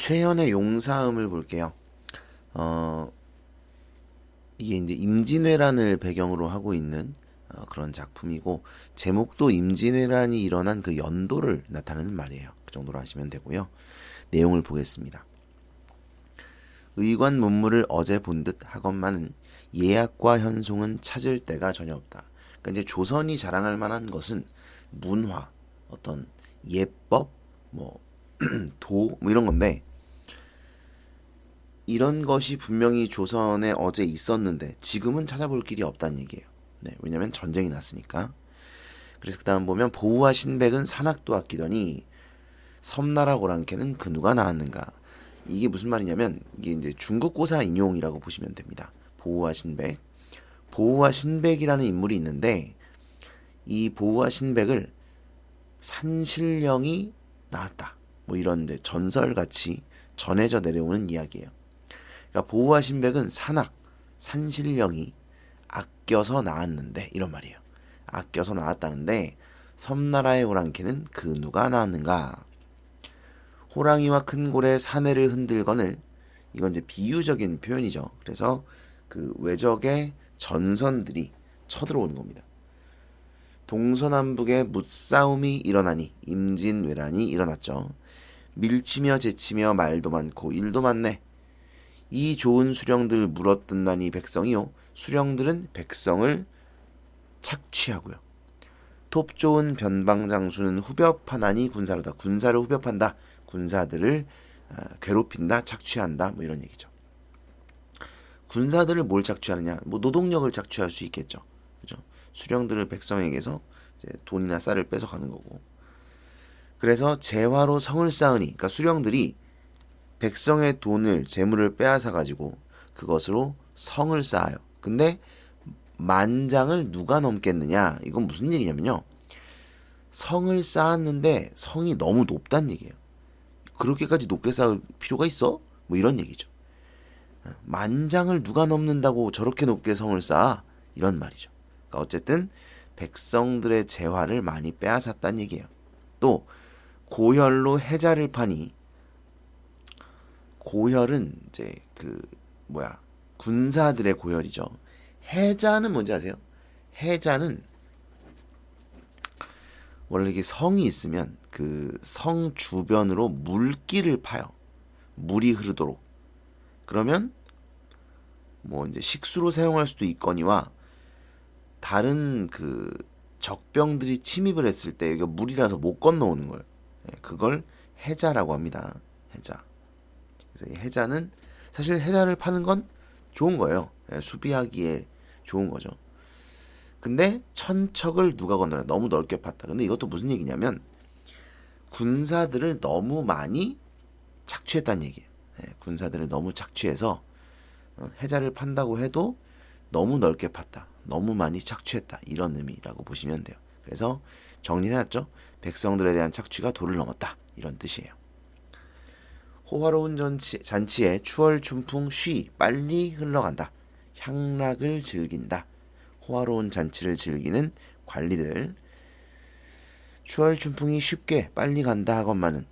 최현의 용사음을 볼게요. 어, 이게 이제 임진왜란을 배경으로 하고 있는 그런 작품이고, 제목도 임진왜란이 일어난 그 연도를 나타내는 말이에요. 그 정도로 하시면 되고요. 내용을 보겠습니다. 의관 문물을 어제 본 듯 하건만은 예약과 현송은 찾을 데가 전혀 없다. 그러니까 이제 조선이 자랑할 만한 것은 문화, 어떤 예법, 뭐 뭐 이런 건데, 이런 것이 분명히 조선에 어제 있었는데 지금은 찾아볼 길이 없다는 얘기예요. 네, 왜냐면 전쟁이 났으니까. 그래서 그 다음 보면 보우와 신백은 산악도 아끼더니 섬나라 고랑캐는 그 누가 나왔는가. 이게 무슨 말이냐면 이게 이제 중국 고사 인용이라고 보시면 됩니다. 보우와 신백. 보우와 신백이라는 인물이 있는데, 이 보우와 신백을 산신령이 낳았다, 뭐 이런 이제 전설같이 전해져 내려오는 이야기예요. 그러니까 보우와 신백은 산신령이 아껴서 낳았는데, 이런 말이에요. 아껴서 낳았다는데 섬나라의 호랑캐는 그 누가 낳았는가. 호랑이와 큰 고래 사내를 흔들거늘. 이건 이제 비유적인 표현이죠. 그래서 그 외적의 전선들이 쳐들어오는 겁니다. 동서남북에 무싸움이 일어나니 임진왜란이 일어났죠. 밀치며 제치며 말도 많고 일도 많네. 이 좋은 수령들 물어뜯나니 백성이요, 수령들은 백성을 착취하고요. 톱 좋은 변방장수는 후벼파나니 군사로다. 군사를 후벼판다. 군사들을 괴롭힌다, 착취한다, 뭐 이런 얘기죠. 군사들을 뭘 착취하느냐? 뭐 노동력을 착취할 수 있겠죠. 그죠? 수령들을 백성에게서 이제 돈이나 쌀을 뺏어가는 거고. 그래서 재화로 성을 쌓으니, 그러니까 수령들이 백성의 돈을, 재물을 빼앗아 가지고 그것으로 성을 쌓아요. 근데 만장을 누가 넘겠느냐? 이건 무슨 얘기냐면요, 성을 쌓았는데 성이 너무 높다는 얘기예요. 그렇게까지 높게 쌓을 필요가 있어? 뭐 이런 얘기죠. 만장을 누가 넘는다고 저렇게 높게 성을 쌓아? 이런 말이죠. 그러니까 어쨌든 백성들의 재화를 많이 빼앗았다는 얘기예요. 또 고혈로 해자를 파니, 고혈은 이제 그 뭐야, 군사들의 고혈이죠. 해자는 뭔지 아세요? 해자는 원래 이게 성이 있으면 그 성 주변으로 물길을 파요. 물이 흐르도록. 그러면 뭐 이제 식수로 사용할 수도 있거니와 다른 그 적병들이 침입을 했을 때 여기가 물이라서 못 건너오는 거예요. 그걸 해자라고 합니다. 해자. 그래서 이 해자는, 사실 해자를 파는 건 좋은 거예요. 수비하기에 좋은 거죠. 근데 천척을 누가 건너냐? 너무 넓게 팠다. 근데 이것도 무슨 얘기냐면 군사들을 너무 많이 착취했다는 얘기예요. 군사들을 너무 착취해서 해자를 판다고 해도 너무 넓게 팠다, 너무 많이 착취했다, 이런 의미라고 보시면 돼요. 그래서 정리해놨죠. 백성들에 대한 착취가 도를 넘었다, 이런 뜻이에요. 호화로운 잔치에 추월 춘풍 쉬 빨리 흘러간다. 향락을 즐긴다. 호화로운 잔치를 즐기는 관리들, 추월 춘풍이 쉽게 빨리 간다 하건만은,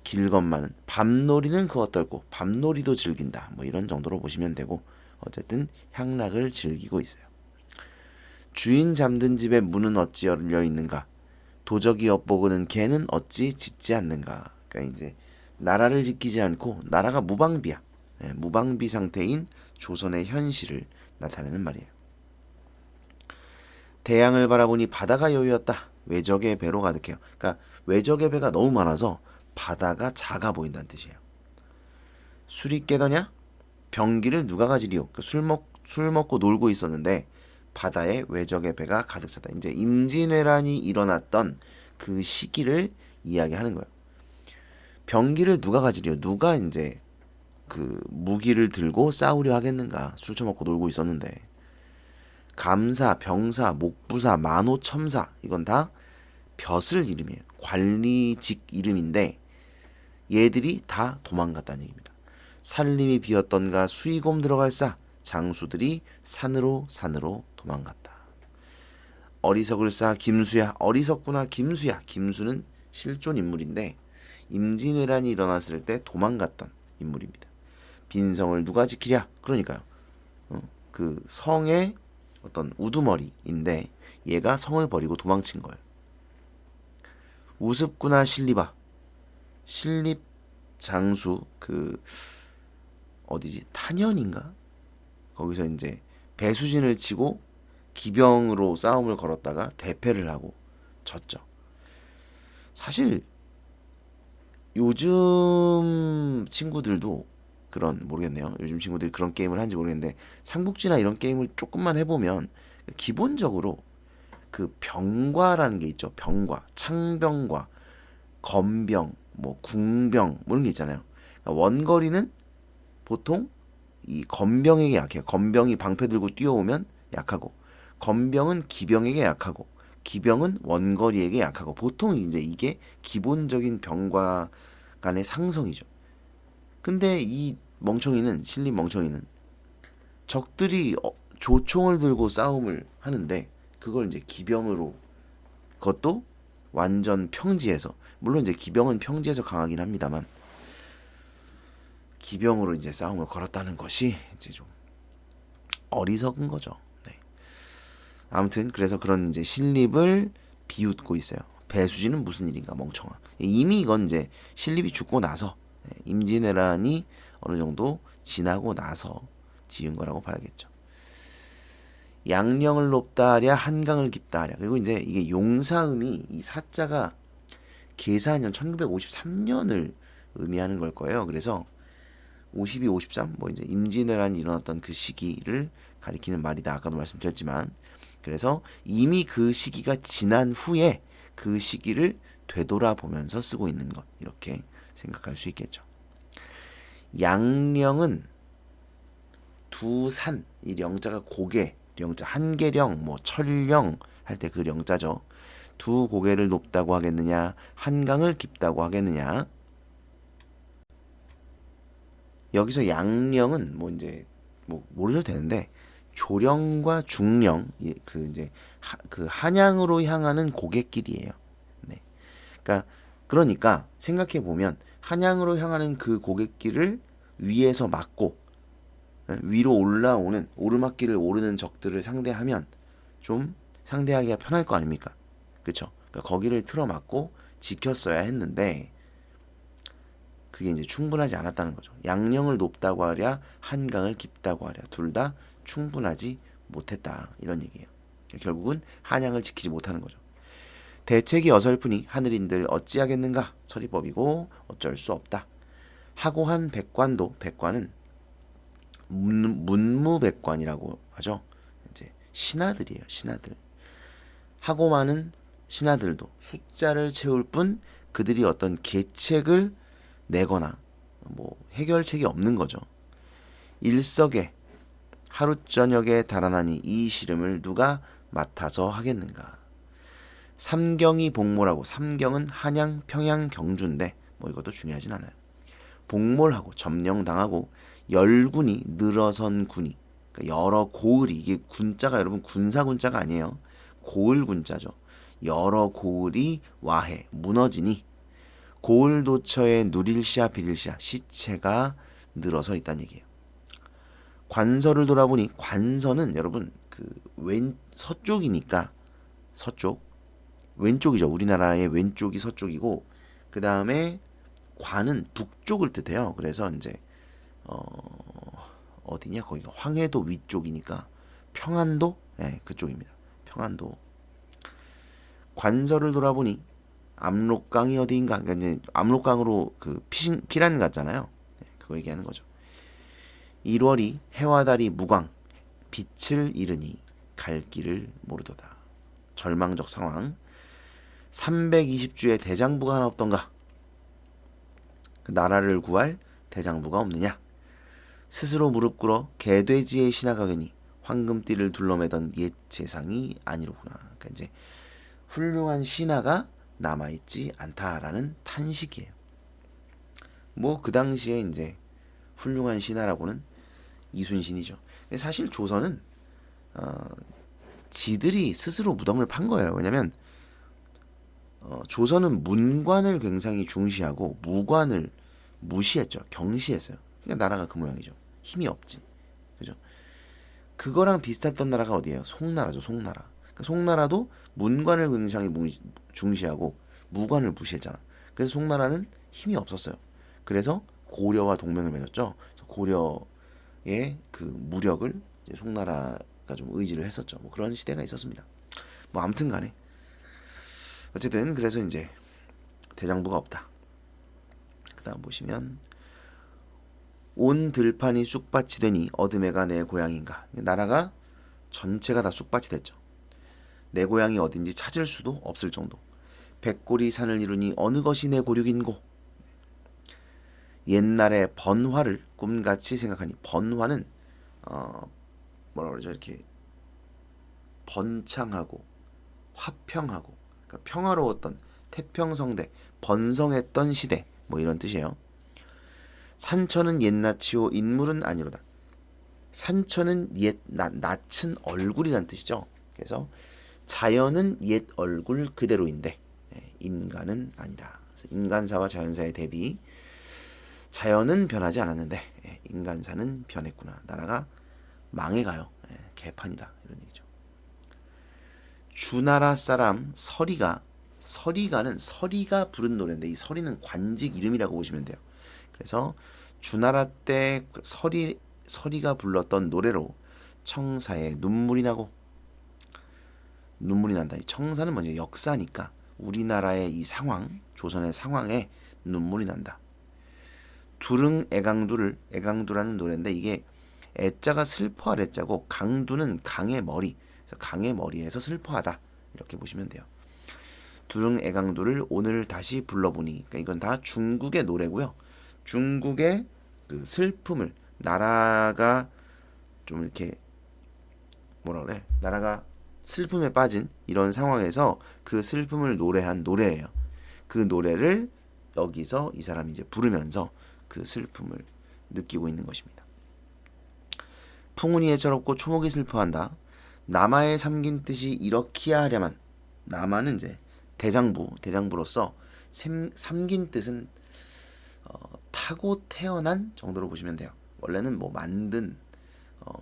길건만은, 밤놀이는 그 어떨고 밤놀이도 즐긴다, 뭐 이런 정도로 보시면 되고, 어쨌든 향락을 즐기고 있어요. 주인 잠든 집에 문은 어찌 열려 있는가. 도적이 엿보고는 개는 어찌 짖지 않는가. 그러니까 이제 나라를 지키지 않고 나라가 무방비야. 무방비 상태인 조선의 현실을 나타내는 말이에요. 대양을 바라보니 바다가 여유였다. 외적의 배로 가득해요. 그러니까 외적의 배가 너무 많아서 바다가 작아 보인다는 뜻이에요. 술이 깨더냐? 병기를 누가 가지리요? 그러니까 술 먹고 놀고 있었는데 바다에 외적의 배가 가득 찼다. 이제 임진왜란이 일어났던 그 시기를 이야기하는 거예요. 병기를 누가 가지리요? 누가 이제 그 무기를 들고 싸우려 하겠는가? 술 처먹고 놀고 있었는데. 감사, 병사, 목부사, 만호첨사, 이건 다 벼슬 이름이에요. 관리직 이름인데 얘들이 다 도망갔다는 얘기입니다. 살림이 비었던가 수의곰 들어갈사, 장수들이 산으로 도망갔다. 어리석을 쌓아 김수야. 어리석구나 김수야. 김수는 실존 인물인데 임진왜란이 일어났을 때 도망갔던 인물입니다. 빈성을 누가 지키랴? 그러니까요. 그 성의 어떤 우두머리인데 얘가 성을 버리고 도망친 거예요. 우습구나 신리바. 신립 장수 그 어디지? 탄현인가? 거기서 이제 배수진을 치고 기병으로 싸움을 걸었다가 대패를 하고 졌죠. 사실 요즘 친구들도 그런 모르겠네요. 요즘 친구들이 그런 게임을 하는지 모르겠는데 삼국지나 이런 게임을 조금만 해보면 기본적으로 그 병과라는 게 있죠. 병과, 창병과, 건병, 뭐 궁병 뭐 이런 게 있잖아요. 그러니까 원거리는 보통 이 건병에게 약해요. 건병이 방패 들고 뛰어오면 약하고, 건병은 기병에게 약하고, 기병은 원거리에게 약하고, 보통 이제 이게 기본적인 병과 간의 상성이죠. 근데 이 멍청이는, 신림 멍청이는 적들이 조총을 들고 싸움을 하는데 그걸 이제 기병으로, 그것도 완전 평지에서, 물론 이제 기병은 평지에서 강하긴 합니다만 기병으로 이제 싸움을 걸었다는 것이 이제 좀 어리석은 거죠. 네. 아무튼 그래서 그런 이제 신립을 비웃고 있어요. 배수진은 무슨 일인가 멍청아. 이미 이건 이제 신립이 죽고 나서 임진왜란이 어느 정도 지나고 나서 지은 거라고 봐야겠죠. 양령을 높다 하랴 한강을 깊다 하랴. 그리고 이제 이게 용사음이 이 사자가 계사년 1953년을 의미하는 걸 거예요. 그래서 52, 53, 뭐 이제 임진왜란이 일어났던 그 시기를 가리키는 말이다. 아까도 말씀드렸지만, 그래서 이미 그 시기가 지난 후에 그 시기를 되돌아보면서 쓰고 있는 것, 이렇게 생각할 수 있겠죠. 양령은 두 산, 이 령자가 고개, 령자 한계령, 뭐 철령 할 때 그 령자죠. 두 고개를 높다고 하겠느냐, 한강을 깊다고 하겠느냐. 여기서 양령은 뭐 이제 뭐 모르셔도 되는데 조령과 중령, 그 이제 그 한양으로 향하는 고갯길이에요. 네. 그러니까 생각해 보면 한양으로 향하는 그 고갯길을 위에서 막고 위로 올라오는 오르막길을 오르는 적들을 상대하면 좀 상대하기가 편할 거 아닙니까? 그쵸? 그러니까 거기를 틀어막고 지켰어야 했는데 그게 이제 충분하지 않았다는 거죠. 양령을 높다고 하랴 한강을 깊다고 하랴 둘 다 충분하지 못했다, 이런 얘기예요. 결국은 한양을 지키지 못하는 거죠. 대책이 어설프니 하늘인들 어찌하겠는가, 서리법이고 어쩔 수 없다. 하고 한 백관도, 백관은 문무백관이라고 하죠. 이제 신하들이에요. 신하들. 하고 많은 신하들도 숫자를 채울 뿐 그들이 어떤 계책을 내거나 뭐 해결책이 없는 거죠. 일석에 하루 저녁에 달아나니 이 시름을 누가 맡아서 하겠는가. 삼경이 복몰하고, 삼경은 한양, 평양, 경주인데 뭐 이것도 중요하진 않아요. 복몰하고 점령당하고 열군이 늘어선 군이, 그러니까 여러 고을이, 이게 군자가 여러분 군사 군자가 아니에요. 고을 군자죠. 여러 고을이 와해 무너지니 고을 도처에 누릴시야 비릴시야 시체가 늘어서 있다는 얘기예요. 관서를 돌아보니, 관서는 여러분 그 왼 서쪽이니까 서쪽, 왼쪽이죠. 우리나라의 왼쪽이 서쪽이고 그 다음에 관은 북쪽을 뜻해요. 그래서 이제 어디냐, 거기가 황해도 위쪽이니까 평안도, 네, 그쪽입니다. 평안도. 관서를 돌아보니 압록강이 어디인가. 그러니까 이제 압록강으로 그 피란 갔잖아요. 네, 그거 얘기하는 거죠. 1월이 해와 달이 무광 빛을 잃으니 갈 길을 모르도다. 절망적 상황. 320주의 대장부가 하나 없던가. 그 나라를 구할 대장부가 없느냐. 스스로 무릎 꿇어 개돼지의 신하가 되니 황금띠를 둘러매던 옛 재상이 아니로구나. 그러니까 이제 훌륭한 신하가 남아있지 않다라는 탄식이에요. 뭐 그 당시에 이제 훌륭한 신하라고는 이순신이죠. 근데 사실 조선은 지들이 스스로 무덤을 판 거예요. 왜냐면 조선은 문관을 굉장히 중시하고 무관을 무시했죠. 경시했어요. 그러니까 나라가 그 모양이죠. 힘이 없지. 그죠? 그거랑 비슷했던 나라가 어디예요? 송나라죠. 송나라. 그러니까 송나라도 문관을 굉장히 중시하고 무관을 무시했잖아. 그래서 송나라는 힘이 없었어요. 그래서 고려와 동맹을 맺었죠. 고려의 그 무력을 이제 송나라가 좀 의지를 했었죠. 뭐 그런 시대가 있었습니다. 뭐 아무튼 간에 어쨌든 그래서 이제 대장부가 없다. 그 다음 보시면 온 들판이 쑥밭이 되니 어둠에가 내 고향인가. 나라가 전체가 다 쑥밭이 됐죠. 내 고향이 어딘지 찾을 수도 없을 정도. 백골이 산을 이루니 어느 것이 내 고륙인고. 옛날의 번화를 꿈같이 생각하니, 번화는 뭐라 그러죠? 이렇게 번창하고 화평하고, 그러니까 평화로웠던 태평성대, 번성했던 시대, 뭐 이런 뜻이에요. 산천은 옛낯이요 인물은 아니로다. 산천은 낯은 얼굴이란 뜻이죠. 그래서 자연은 옛 얼굴 그대로인데 인간은 아니다. 인간사와 자연사의 대비. 자연은 변하지 않았는데 인간사는 변했구나. 나라가 망해가요. 개판이다. 이런 얘기죠. 주나라 사람 서리가는 서리가 부른 노래인데, 이 서리는 관직 이름이라고 보시면 돼요. 그래서 주나라 때 서리가 불렀던 노래로 청사에 눈물이 나고, 눈물이 난다. 이 청사는 먼저 역사니까 우리나라의 이 상황, 조선의 상황에 눈물이 난다. 두릉 애강두라는 노래인데, 이게 애자가 슬퍼할 애자고 강두는 강의 머리, 그래서 강의 머리에서 슬퍼하다, 이렇게 보시면 돼요. 두릉 애강두를 오늘 다시 불러보니, 그러니까 이건 다 중국의 노래고요. 중국의 그 슬픔을, 나라가 좀 이렇게 뭐라 그래, 나라가 슬픔에 빠진 이런 상황에서 그 슬픔을 노래한 노래예요. 그 노래를 여기서 이 사람이 이제 부르면서 그 슬픔을 느끼고 있는 것입니다. 풍운이 애처롭고 초목이 슬퍼한다. 남아의 삼긴 뜻이 이렇기야 하랴만. 남아는 이제 대장부로서 삼긴 뜻은 타고 태어난 정도로 보시면 돼요. 원래는 뭐 만든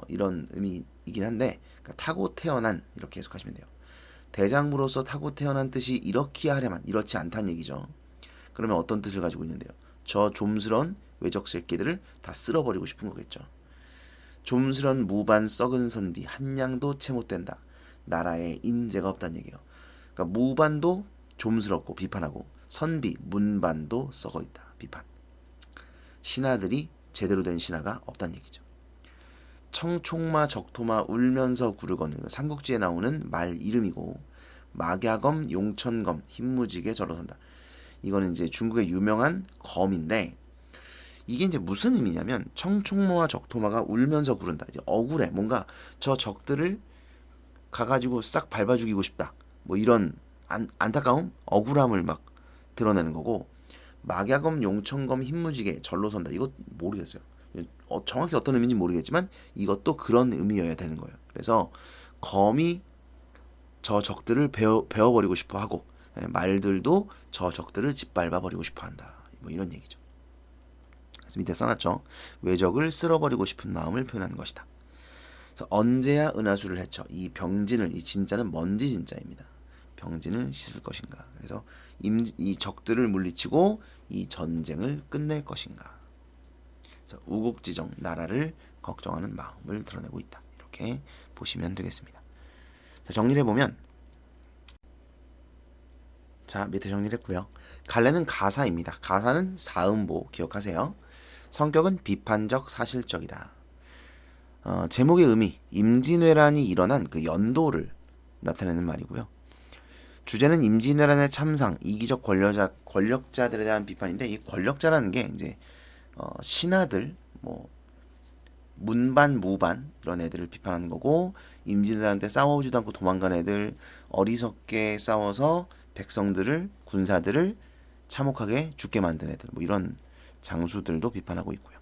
이런 의미이긴 한데, 그러니까 타고 태어난, 이렇게 해석하시면 돼요. 대장부로서 타고 태어난 뜻이 이렇기야 하랴만, 이렇지 않다는 얘기죠. 그러면 어떤 뜻을 가지고 있는데요? 저 좀스런 외적 새끼들을 다 쓸어버리고 싶은 거겠죠. 좀스런 무반 썩은 선비 한 양도 채 못된다. 나라에 인재가 없다는 얘기예요. 그러니까 무반도 좀스럽고 비판하고, 선비 문반도 썩어 있다, 비판. 신하들이 제대로 된 신하가 없다는 얘기죠. 청총마 적토마 울면서 구르거늘, 삼국지에 나오는 말 이름이고, 막야검 용천검 힘무지게 절어선다. 이거는 이제 중국의 유명한 검인데, 이게 이제 무슨 의미냐면, 청총마와 적토마가 울면서 구른다. 이제 억울해. 뭔가 저 적들을 가가지고 싹 밟아 죽이고 싶다. 뭐 이런 안타까움, 억울함을 막 드러내는 거고, 막야검 용천검 힘무지게 절로 선다. 이거 모르겠어요. 정확히 어떤 의미인지 모르겠지만 이것도 그런 의미여야 되는 거예요. 그래서 검이 저 적들을 베어버리고 싶어 하고, 말들도 저 적들을 짓밟아 버리고 싶어 한다. 뭐 이런 얘기죠. 그래서 밑에 써놨죠. 외적을 쓸어버리고 싶은 마음을 표현한 것이다. 그래서 언제야 은하수를 헤쳐, 이 병진을, 이 진자는 먼지 진자입니다. 병진을 씻을 것인가. 그래서 이 적들을 물리치고 이 전쟁을 끝낼 것인가. 그래서 우국지정, 나라를 걱정하는 마음을 드러내고 있다. 이렇게 보시면 되겠습니다. 자, 정리를 해보면, 자, 밑에 정리를 했고요. 갈래는 가사입니다. 가사는 사음보, 기억하세요. 성격은 비판적, 사실적이다. 제목의 의미, 임진왜란이 일어난 그 연도를 나타내는 말이고요. 주제는 임진왜란의 참상, 이기적 권력자들에 대한 비판인데, 이 권력자라는 게 이제 신하들, 뭐 문반, 무반 이런 애들을 비판하는 거고, 임진왜란 때 싸워오지도 않고 도망간 애들, 어리석게 싸워서 백성들을, 군사들을 참혹하게 죽게 만든 애들, 뭐 이런 장수들도 비판하고 있고요.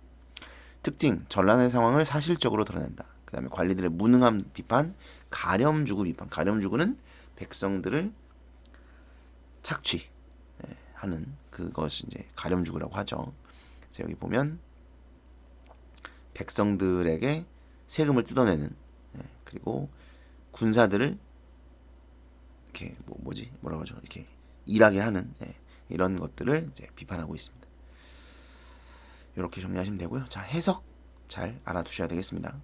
특징, 전란의 상황을 사실적으로 드러낸다. 그 다음에 관리들의 무능함 비판, 가렴주구 비판. 가렴주구는 백성들을 하는 그것이 이제 가렴주구라고 하죠. 그래서 여기 보면 백성들에게 세금을 뜯어내는 그리고 군사들을 이렇게 뭐라고 하죠? 이렇게 일하게 하는 이런 것들을 이제 비판하고 있습니다. 이렇게 정리하시면 되고요. 자, 해석 잘 알아두셔야 되겠습니다.